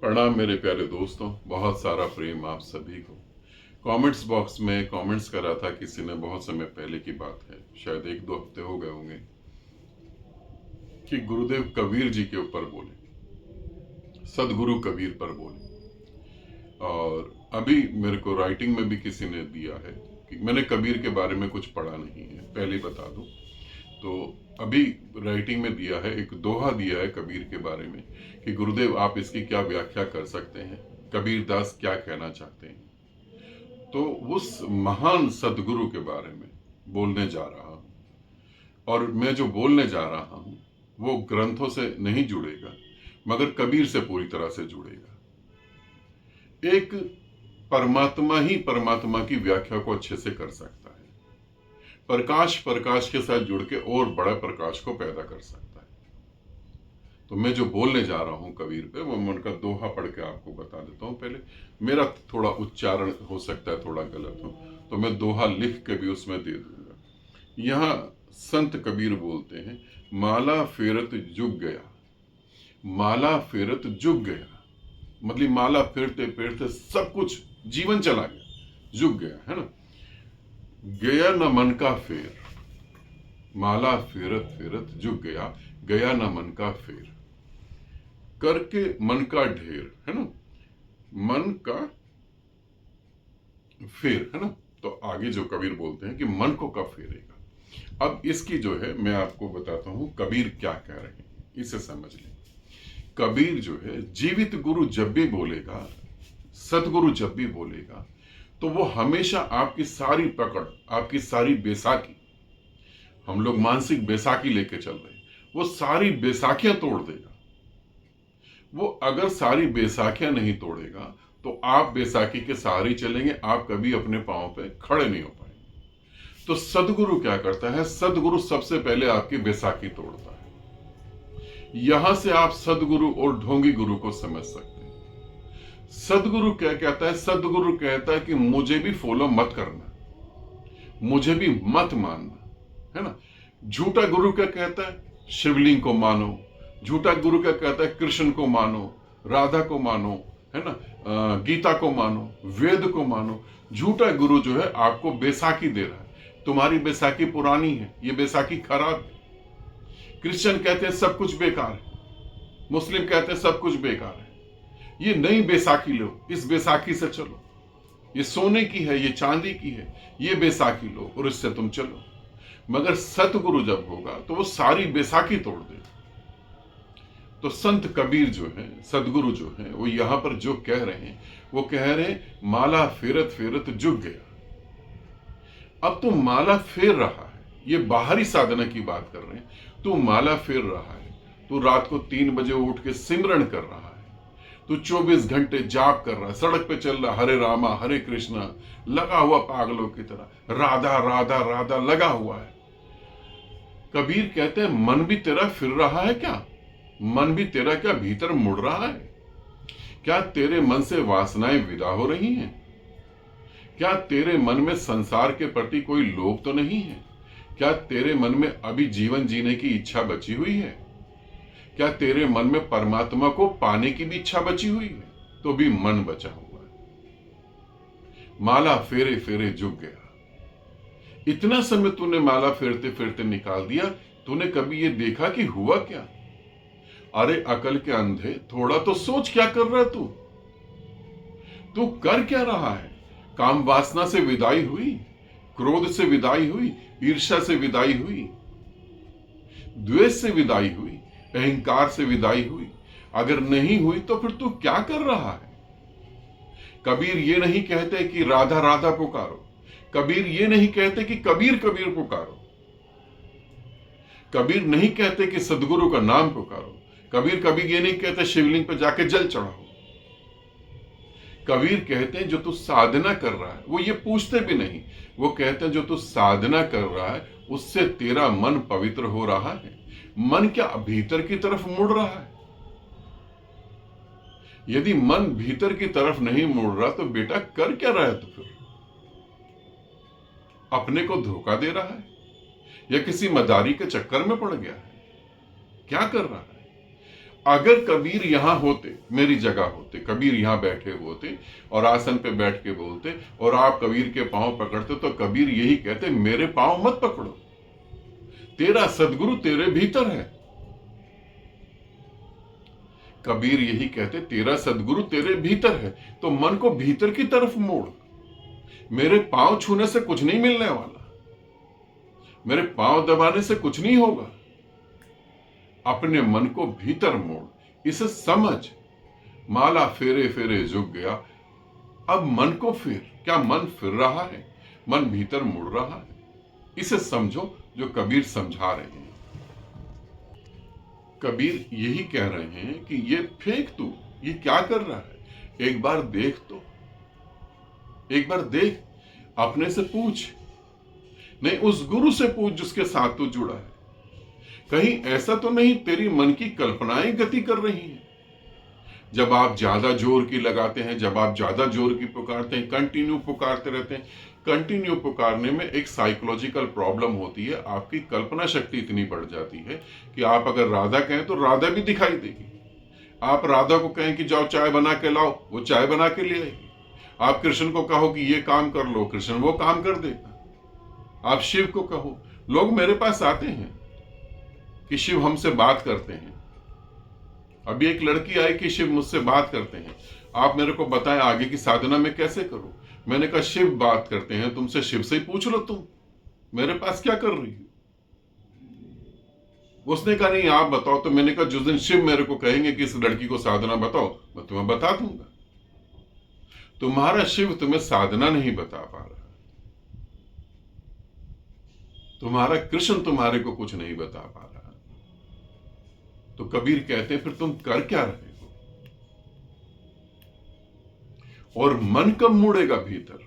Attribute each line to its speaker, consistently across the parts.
Speaker 1: प्रणाम मेरे प्यारे दोस्तों, बहुत सारा प्रेम आप सभी को। कमेंट्स बॉक्स में कमेंट्स कर रहा था किसी ने, बहुत समय पहले की बात है, शायद 1-2 हफ्ते हो गए होंगे, कि गुरुदेव कबीर जी के ऊपर बोले, सदगुरु कबीर पर बोले। और अभी मेरे को राइटिंग में भी किसी ने दिया है कि मैंने कबीर के बारे में कुछ पढ़ा नहीं है, पहले ही बता दूं। तो अभी राइटिंग में दिया है, एक दोहा दिया है कबीर के बारे में कि गुरुदेव आप इसकी क्या व्याख्या कर सकते हैं, कबीर दास क्या कहना चाहते हैं। तो उस महान सदगुरु के बारे में बोलने जा रहा हूं। और मैं जो बोलने जा रहा हूं वो ग्रंथों से नहीं जुड़ेगा, मगर कबीर से पूरी तरह से जुड़ेगा। एक परमात्मा ही परमात्मा की व्याख्या को अच्छे से कर सकता है। प्रकाश प्रकाश के साथ जुड़ के और बड़ा प्रकाश को पैदा कर सकता है। तो मैं जो बोलने जा रहा हूं कबीर पे, वो मैं उनका दोहा पढ़ के आपको बता देता हूं। पहले मेरा थोड़ा उच्चारण हो सकता है थोड़ा गलत हो, तो मैं दोहा लिख के भी उसमें दे दूंगा। यहां संत कबीर बोलते हैं, माला फेरत जुग गया, माला फेरत जुग गया। मतलब माला फेरते फेरते सब कुछ जीवन चला गया, जुग गया, है ना। गया न मन का फेर, माला फेरत फेरत जुग गया, गया न मन का फेर। करके मन का ढेर, है ना, मन का फेर, है ना। तो आगे जो कबीर बोलते हैं कि मन को कब फेरेगा। अब इसकी जो है मैं आपको बताता हूं कबीर क्या कह रहे हैं, इसे समझ लें। कबीर जो है, जीवित गुरु जब भी बोलेगा, सतगुरु जब भी बोलेगा, तो वो हमेशा आपकी सारी पकड़, आपकी सारी बैसाखी, हम लोग मानसिक बैसाखी लेके चल रहे हैं, वो सारी बैसाखियां तोड़ देगा। वो अगर सारी बैसाखियां नहीं तोड़ेगा तो आप बैसाखी के सहारे ही चलेंगे, आप कभी अपने पांव पे खड़े नहीं हो पाएंगे। तो सदगुरु क्या करता है, सदगुरु सबसे पहले आपकी बैसाखी तोड़ता है। यहां से आप सदगुरु और ढोंगी गुरु को समझ सकते हैं। सदगुरु क्या कहता है, सदगुरु कहता है कि मुझे भी फॉलो मत करना, मुझे भी मत मानना, है ना। झूठा गुरु क्या कहता है, शिवलिंग को मानो। झूठा गुरु क्या कहता है, कृष्ण को मानो, राधा को मानो, है ना, गीता को मानो, वेद को मानो। झूठा गुरु जो है आपको बैसाखी दे रहा है, तुम्हारी बैसाखी पुरानी है, ये बैसाखी खराब है। क्रिश्चियन कहते हैं सब कुछ बेकार है, मुस्लिम कहते हैं सब कुछ बेकार है। ये नई बैसाखी लो, इस बैसाखी से चलो, ये सोने की है, ये चांदी की है, ये बैसाखी लो और इससे तुम चलो। मगर सतगुरु जब होगा तो वो सारी बैसाखी तोड़ देगा। तो संत कबीर जो है, सदगुरु जो है, वो यहां पर जो कह रहे हैं, वो कह रहे हैं माला फेरत फेरत जुग गया। अब तू माला फेर रहा है, ये बाहरी साधना की बात कर रहे हैं, तू माला फेर रहा है, तू रात को 3 बजे उठ के सिमरन कर रहा है, तू 24 घंटे जाप कर रहा है, सड़क पे चल रहा, हरे रामा हरे कृष्णा लगा हुआ पागलों की तरह, राधा राधा राधा लगा हुआ है। कबीर कहते हैं मन भी तेरा फिर रहा है क्या, मन भी तेरा क्या भीतर मुड़ रहा है? क्या तेरे मन से वासनाएं विदा हो रही हैं? क्या तेरे मन में संसार के प्रति कोई लोभ तो नहीं है? क्या तेरे मन में अभी जीवन जीने की इच्छा बची हुई है? क्या तेरे मन में परमात्मा को पाने की भी इच्छा बची हुई है? तो भी मन बचा हुआ है। माला फेरे फेरे जुग गया। इतना समय तूने माला फेरते फेरते निकाल दिया, तूने कभी ये देखा कि हुआ क्या? अरे अकल के अंधे, थोड़ा तो सोच, क्या कर रहा है तू? तू कर क्या रहा है? काम वासना से विदाई हुई, क्रोध से विदाई हुई, ईर्ष्या से विदाई हुई, द्वेष से विदाई हुई, अहंकार से विदाई हुई? अगर नहीं हुई तो फिर तू क्या कर रहा है? कबीर ये नहीं कहते कि राधा राधा पुकारो, कबीर ये नहीं कहते कि कबीर कबीर पुकारो, कबीर नहीं कहते कि सदगुरु का नाम पुकारो, कबीर कभी ये नहीं कहते शिवलिंग पर जाके जल चढ़ाओ। कबीर कहते हैं जो तू साधना कर रहा है, वो ये पूछते भी नहीं, वो कहते हैं जो तू साधना कर रहा है उससे तेरा मन पवित्र हो रहा है। मन क्या भीतर की तरफ मुड़ रहा है? यदि मन भीतर की तरफ नहीं मुड़ रहा तो बेटा कर क्या रहा है? तो फिर अपने को धोखा दे रहा है या किसी मदारी के चक्कर में पड़ गया है? क्या कर रहा है? अगर कबीर यहां होते, मेरी जगह होते, कबीर यहां बैठे होते और आसन पे बैठ के बोलते और आप कबीर के पांव पकड़ते, तो कबीर यही कहते, मेरे पांव मत पकड़ो, तेरा सदगुरु तेरे भीतर है। कबीर यही कहते, तेरा सदगुरु तेरे भीतर है, तो मन को भीतर की तरफ मोड़। मेरे पांव छूने से कुछ नहीं मिलने वाला, मेरे पांव दबाने से कुछ नहीं होगा। अपने मन को भीतर मोड़, इसे समझ। माला फेरे फेरे झुक गया। अब मन को फेर, क्या मन फिर रहा है? मन भीतर मुड़ रहा है। इसे समझो जो कबीर समझा रहे हैं। कबीर यही कह रहे हैं कि ये फेंक, तू ये क्या कर रहा है, एक बार देख तो, एक बार देख, अपने से पूछ, नहीं उस गुरु से पूछ जिसके साथ तू जुड़ा है। कहीं ऐसा तो नहीं तेरी मन की कल्पनाएं गति कर रही हैं? जब आप ज्यादा जोर की लगाते हैं, जब आप ज्यादा जोर की पुकारते हैं, कंटिन्यू पुकारते रहते हैं, कंटिन्यू पुकारने में एक साइकोलॉजिकल प्रॉब्लम होती है। आपकी कल्पना शक्ति इतनी बढ़ जाती है कि आप अगर राधा कहें तो राधा भी दिखाई देगी। आप राधा को कहें कि जाओ चाय बना के लाओ, वो चाय बना के ले आएगी। आप कृष्ण को कहो कि ये काम कर लो, कृष्ण वो काम कर देगा। आप शिव को कहो, लोग मेरे पास आते हैं कि शिव हमसे बात करते हैं। अभी एक लड़की आई कि शिव मुझसे बात करते हैं, आप मेरे को बताएं आगे की साधना में कैसे करूं। मैंने कहा शिव बात करते हैं, तुमसे शिव से ही पूछ लो, तुम मेरे पास क्या कर रही हो। उसने कहा नहीं आप बताओ। तो मैंने कहा जिस दिन शिव मेरे को कहेंगे कि इस लड़की को साधना बताओ, मैं तुम्हें बता दूंगा। तुम्हारा शिव तुम्हें साधना नहीं बता पा रहा, तुम्हारा कृष्ण तुम्हारे को कुछ नहीं बता पा रहा। तो कबीर कहते हैं फिर तुम कर क्या रहे हो? और मन कब मुड़ेगा भीतर?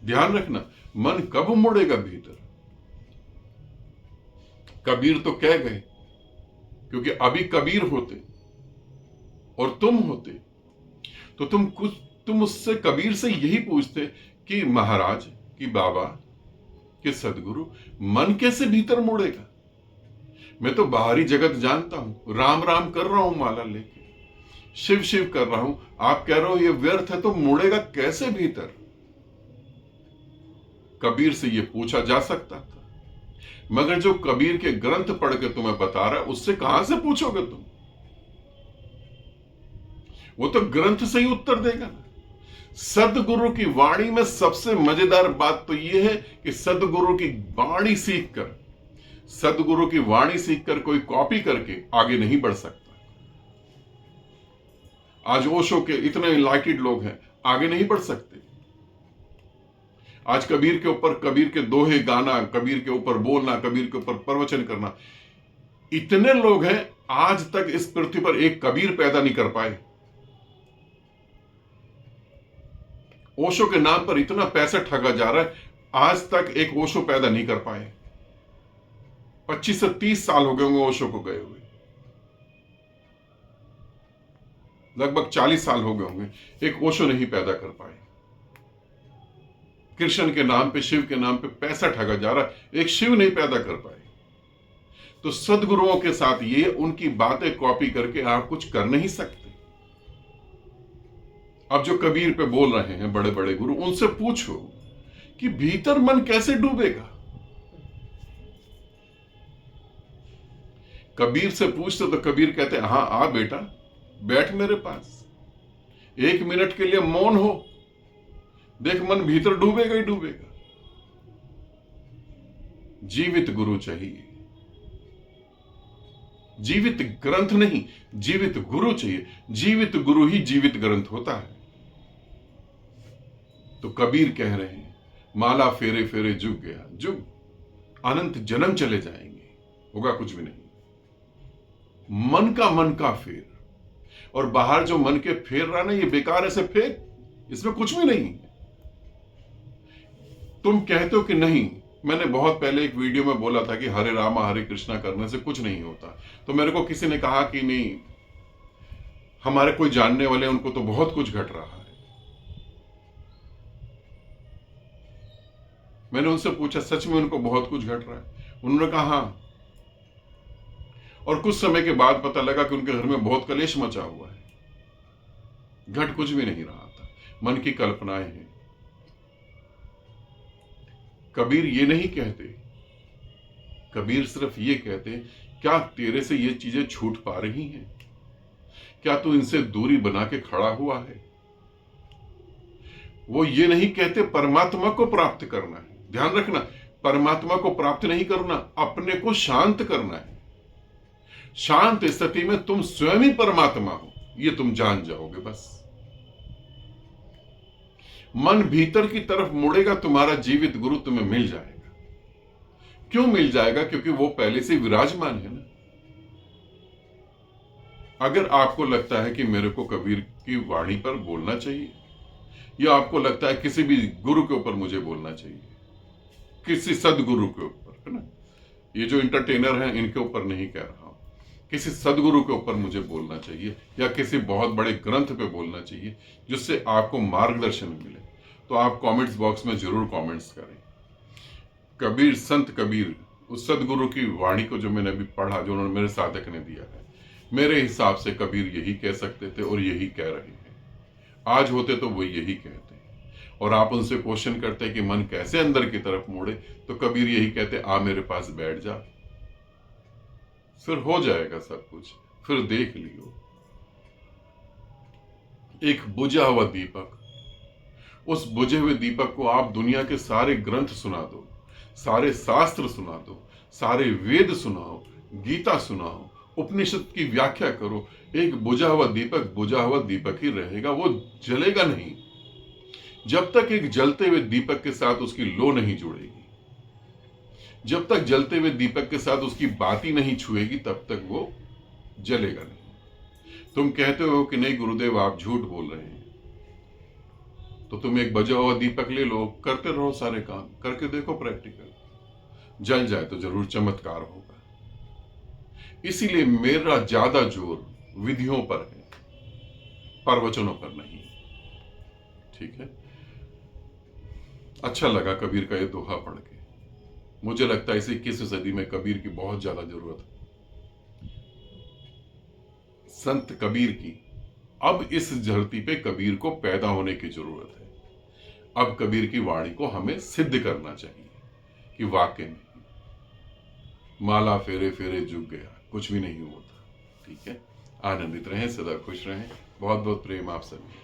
Speaker 1: ध्यान रखना, मन कब मुड़ेगा भीतर? कबीर तो कह गए, क्योंकि अभी कबीर होते और तुम होते तो तुम उससे, कबीर से यही पूछते कि महाराज, कि बाबा, कि सदगुरु, मन कैसे भीतर मुड़ेगा? मैं तो बाहरी जगत जानता हूं, राम राम कर रहा हूं माला लेके, शिव शिव कर रहा हूं, आप कह रहे हो ये व्यर्थ है, तो मुड़ेगा कैसे भीतर? कबीर से ये पूछा जा सकता था, मगर जो कबीर के ग्रंथ पढ़ के तुम्हें बता रहा है, उससे कहां से पूछोगे तुम? वो तो ग्रंथ से ही उत्तर देगा ना। सदगुरु की वाणी में सबसे मजेदार बात तो यह है कि सदगुरु की वाणी सीखकर, सदगुरु की वाणी सीखकर कोई कॉपी करके आगे नहीं बढ़ सकता। आज ओशो के इतने इनलाइटेड लोग हैं, आगे नहीं बढ़ सकते। आज कबीर के ऊपर, कबीर के दोहे गाना, कबीर के ऊपर बोलना, कबीर के ऊपर प्रवचन करना, इतने लोग हैं, आज तक इस पृथ्वी पर एक कबीर पैदा नहीं कर पाए। ओशो के नाम पर इतना पैसा ठगा जा रहा है, आज तक एक ओशो पैदा नहीं कर पाए। 25 से 30 साल हो गए होंगे ओशो को गए हुए, लगभग 40 साल हो गए होंगे, एक ओशो नहीं पैदा कर पाए। कृष्ण के नाम पे, शिव के नाम पे पैसा ठगा जा रहा है, एक शिव नहीं पैदा कर पाए। तो सदगुरुओं के साथ ये, उनकी बातें कॉपी करके आप कुछ कर नहीं सकते। अब जो कबीर पे बोल रहे हैं बड़े बड़े गुरु, उनसे पूछो कि भीतर मन कैसे डूबेगा। कबीर से पूछते तो कबीर कहते हैं हाँ आ बेटा, बैठ मेरे पास, 1 मिनट के लिए मौन हो, देख मन भीतर डूबेगा ही डूबेगा। जीवित गुरु चाहिए, जीवित ग्रंथ नहीं, जीवित गुरु चाहिए। जीवित गुरु ही जीवित ग्रंथ होता है। तो कबीर कह रहे हैं माला फेरे फेरे जुग गया, जुग अनंत जन्म चले जाएंगे, होगा कुछ भी नहीं। मन का फेर, और बाहर जो मन के फेर रहा ना, ये बेकार, ऐसे फेर, इसमें कुछ भी नहीं है। तुम कहते हो कि नहीं, मैंने बहुत पहले एक वीडियो में बोला था कि हरे रामा हरे कृष्णा करने से कुछ नहीं होता। तो मेरे को किसी ने कहा कि नहीं, हमारे कोई जानने वाले, उनको तो बहुत कुछ घट रहा है। मैंने उनसे पूछा सच में उनको बहुत कुछ घट रहा है? उन्होंने कहा हाँ। और कुछ समय के बाद पता लगा कि उनके घर में बहुत कलेश मचा हुआ है, घट कुछ भी नहीं रहा था, मन की कल्पनाएं हैं। कबीर ये नहीं कहते, कबीर सिर्फ ये कहते, क्या तेरे से ये चीजें छूट पा रही हैं? क्या तू इनसे दूरी बना के खड़ा हुआ है? वो ये नहीं कहते परमात्मा को प्राप्त करना है, ध्यान रखना, परमात्मा को प्राप्त नहीं करना, अपने को शांत करना है। शांत स्थिति में तुम स्वयं ही परमात्मा हो, ये तुम जान जाओगे। बस मन भीतर की तरफ मुड़ेगा, तुम्हारा जीवित गुरु तुम्हें मिल जाएगा। क्यों मिल जाएगा? क्योंकि वो पहले से विराजमान है ना। अगर आपको लगता है कि मेरे को कबीर की वाणी पर बोलना चाहिए, या आपको लगता है किसी भी गुरु के ऊपर मुझे बोलना चाहिए, किसी सदगुरु के ऊपर, है ना, ये जो इंटरटेनर हैं इनके ऊपर नहीं कह रहा हूं, किसी सदगुरु के ऊपर मुझे बोलना चाहिए, या किसी बहुत बड़े ग्रंथ पे बोलना चाहिए जिससे आपको मार्गदर्शन मिले, तो आप कमेंट्स बॉक्स में जरूर कमेंट्स करें। कबीर, संत कबीर, उस सदगुरु की वाणी को जो मैंने अभी पढ़ा, जो उन्होंने मेरे साधक ने दिया है, मेरे हिसाब से कबीर यही कह सकते थे और यही कह रहे हैं। आज होते तो वो यही कहते, और आप उनसे क्वेश्चन करते कि मन कैसे अंदर की तरफ मोड़े, तो कबीर यही कहते, आ मेरे पास बैठ जा, फिर हो जाएगा सब कुछ, फिर देख लियो। एक बुझा हुआ दीपक, उस बुझे हुए दीपक को आप दुनिया के सारे ग्रंथ सुना दो, सारे शास्त्र सुना दो, सारे वेद सुनाओ, गीता सुनाओ, उपनिषद की व्याख्या करो, एक बुझा हुआ दीपक ही रहेगा, वो जलेगा नहीं। जब तक एक जलते हुए दीपक के साथ उसकी लो नहीं जुड़ेगी, जब तक जलते हुए दीपक के साथ उसकी बाती नहीं छुएगी, तब तक वो जलेगा नहीं। तुम कहते हो कि नहीं गुरुदेव आप झूठ बोल रहे हैं, तो तुम एक बुझा हुआ दीपक ले लो, करते रहो, सारे काम करके देखो, प्रैक्टिकल जल जाए तो जरूर चमत्कार होगा। इसीलिए मेरा ज्यादा जोर विधियों पर है, प्रवचनों पर नहीं। ठीक है, अच्छा लगा कबीर का ये दोहा पढ़ के। मुझे लगता है इस 21वीं सदी में कबीर की बहुत ज्यादा जरूरत है, संत कबीर की। अब इस धरती पे कबीर को पैदा होने की जरूरत है। अब कबीर की वाणी को हमें सिद्ध करना चाहिए कि वाकई में माला फेरे फेरे झुक गया, कुछ भी नहीं होता। ठीक है, आनंदित रहें, सदा खुश रहें। बहुत बहुत प्रेम आप सभी।